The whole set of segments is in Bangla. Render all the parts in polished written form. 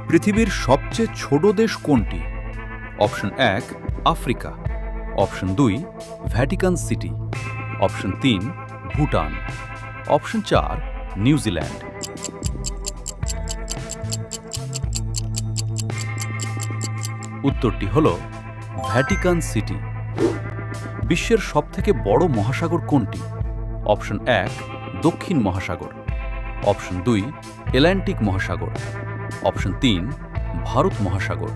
পৃথিবীর সবচেয়ে ছোট দেশ কোনটি? Option 1 Africa, option 2 Vatican city, option 3 Bhutan, option 4 New Zealand. উত্তরটি হল ভ্যাটিকান সিটি। বিশ্বের সবথেকে বড় মহাসাগর কোনটি? অপশন 1 দক্ষিণ মহাসাগর, অপশন 2 অ্যাটলান্টিক মহাসাগর, অপশন 3 ভারত মহাসাগর,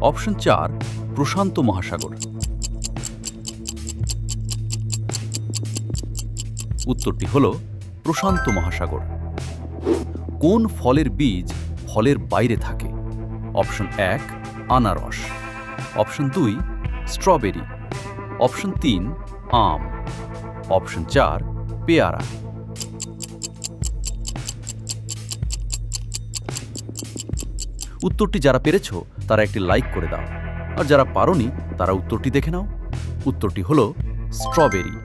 অপশন 4 প্রশান্ত মহাসাগর। উত্তরটি হল প্রশান্ত মহাসাগর। কোন ফলের বীজ ফলের বাইরে থাকে? অপশন 1 আনারস, অপশন 2 স্ট্রবেরি, অপশন 3 আম, অপশন 4 পেয়ারা। উত্তরটি যারা পেরেছো তারা একটি লাইক করে দাও, আর যারা পারোনি তারা উত্তরটি দেখে নাও। উত্তরটি হলো স্ট্রবেরি।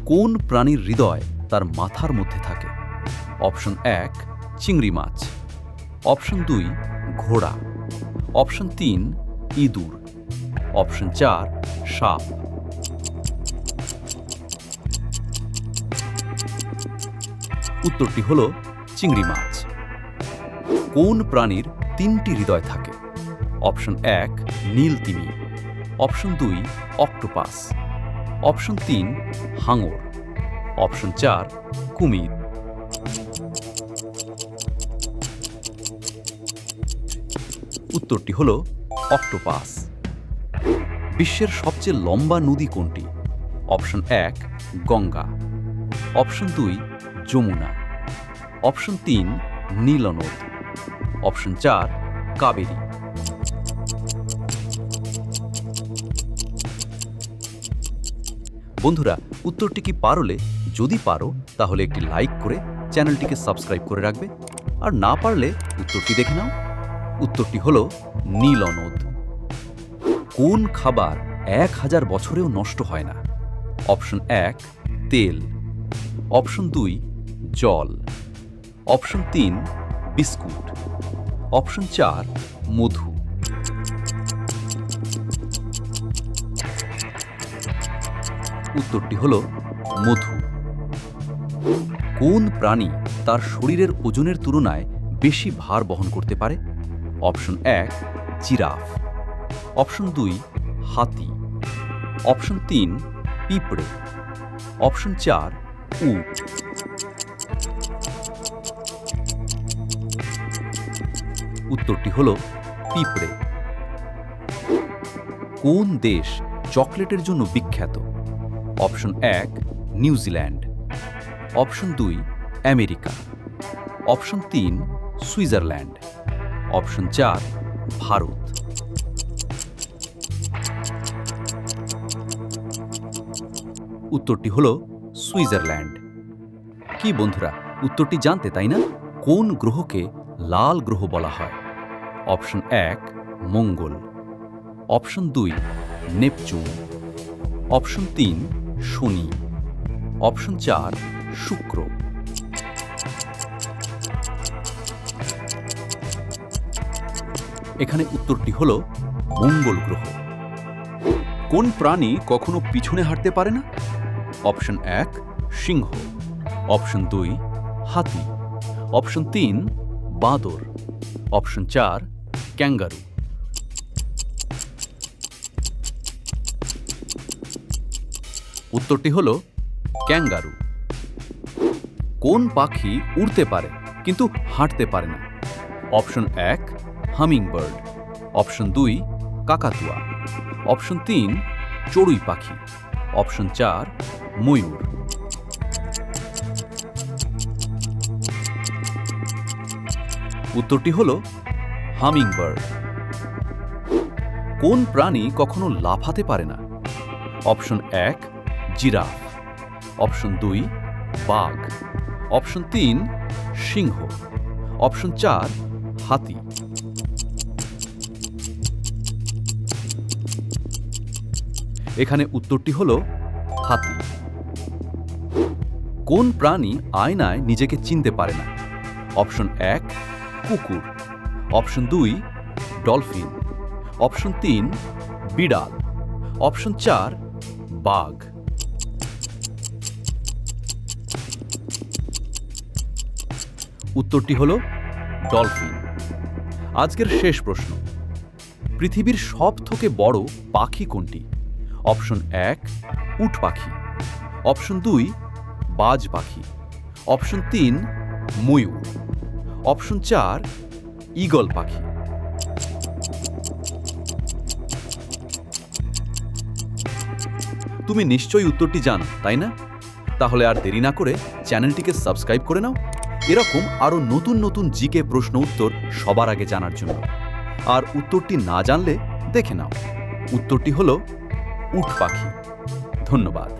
কোন প্রাণীর হৃদয় তার মাথার মধ্যে থাকে? অপশন 1 চিংড়ি মাছ, অপশন 2 ঘোড়া, অপশন 3 ইঁদুর, অপশন 4 সাপ। উত্তরটি হলো চিংড়ি মাছ। কোন প্রাণীর 3টি হৃদয় থাকে? অপশন 1 নীল তিমি, অপশন 2 অক্টোপাস, অপশন 3 হাঙর, অপশন 4 কুমির। উত্তরটি হল অক্টোপাস। বিশ্বের সবচেয়ে লম্বা নদী কোনটি? Option 1 Ganga, option 2 Yamuna, option 3 নীলনদ, অপশন 4 কাবেরী। বন্ধুরা, উত্তরটি কি পারলে? যদি পারো তাহলে একটি লাইক করে চ্যানেলটিকে সাবস্ক্রাইব করে রাখবে, আর না পারলে উত্তরটি দেখে নাও। উত্তরটি হলো নীলনদ। কোন খাবার 1000 বছরেও নষ্ট হয় না? অপশন 1 তেল, অপশন 2 জল, অপশন 3 বিস্কুট, অপশন 4 মধু। উত্তরটি হলো মধু। কোন প্রাণী তার শরীরের ওজনের তুলনায় বেশি ভার বহন করতে পারে? অপশন 1 জিরাফ, অপশন 2 হাতি, অপশন 3 পিঁপড়ে, অপশন 4 উট। উত্তরটি হল পিঁপড়ে। কোন দেশ চকলেটের জন্য বিখ্যাত? Option 1 New Zealand, option 2 America, option 3 Switzerland, option 4 Bharat. উত্তরটি হল সুইজারল্যান্ড। কি বন্ধুরা, উত্তরটি জানতে তাই না? কোন গ্রহকে লাল গ্রহ বলা হয়? অপশন 1 মঙ্গল, অপশন 2 নেপচুন, অপশন 3 শনি, অপশন 4 শুক্র। এখানে উত্তরটি হল মঙ্গল গ্রহ। কোন প্রাণী কখনো পিছনে হাঁটতে পারে না? অপশন 1 সিংহ, অপশন 2 হাতি, অপশন 3 বাঁদর, অপশন 4 ক্যাঙ্গারু। উত্তরটি হল ক্যাঙ্গারু। কোন পাখি উড়তে পারে কিন্তু হাঁটতে পারে না? অপশন 1 হামিংবার্ড, অপশন 2 কাকাতুয়া, অপশন 3 চড়ুই পাখি, অপশন 4 ময়ূর। উত্তরটি হল হামিংবার্ড। কোন প্রাণী কখনো লাফাতে পারে না? অপশন 1 জিরাফ, অপশন 2 বাঘ, অপশন 3 সিংহ, অপশন 4 হাতি। এখানে উত্তরটি হল হাতি। কোন প্রাণী আয়নায় নিজেকে চিনতে পারে না? অপশন 1 কুকুর, অপশন 2 ডলফিন, অপশন 3 বিড়াল, অপশন 4 বাঘ। উত্তরটি হলো ডলফিন। আজকের শেষ প্রশ্ন, পৃথিবীর সবথেকে বড় পাখি কোনটি? অপশন 1 উট পাখি, অপশন 2 বাজ পাখি, অপশন 3 ময়ূর, অপশন 4 ঈগল পাখি। তুমি নিশ্চয়ই উত্তরটি জানো, তাই না? তাহলে আর দেরি না করে চ্যানেলটিকে সাবস্ক্রাইব করে নাও এরকম আরও নতুন নতুন জিকে প্রশ্ন উত্তর সবার আগে জানার জন্য। আর উত্তরটি না জানলে দেখে নাও, উত্তরটি হলো উট পাখি। ধন্যবাদ।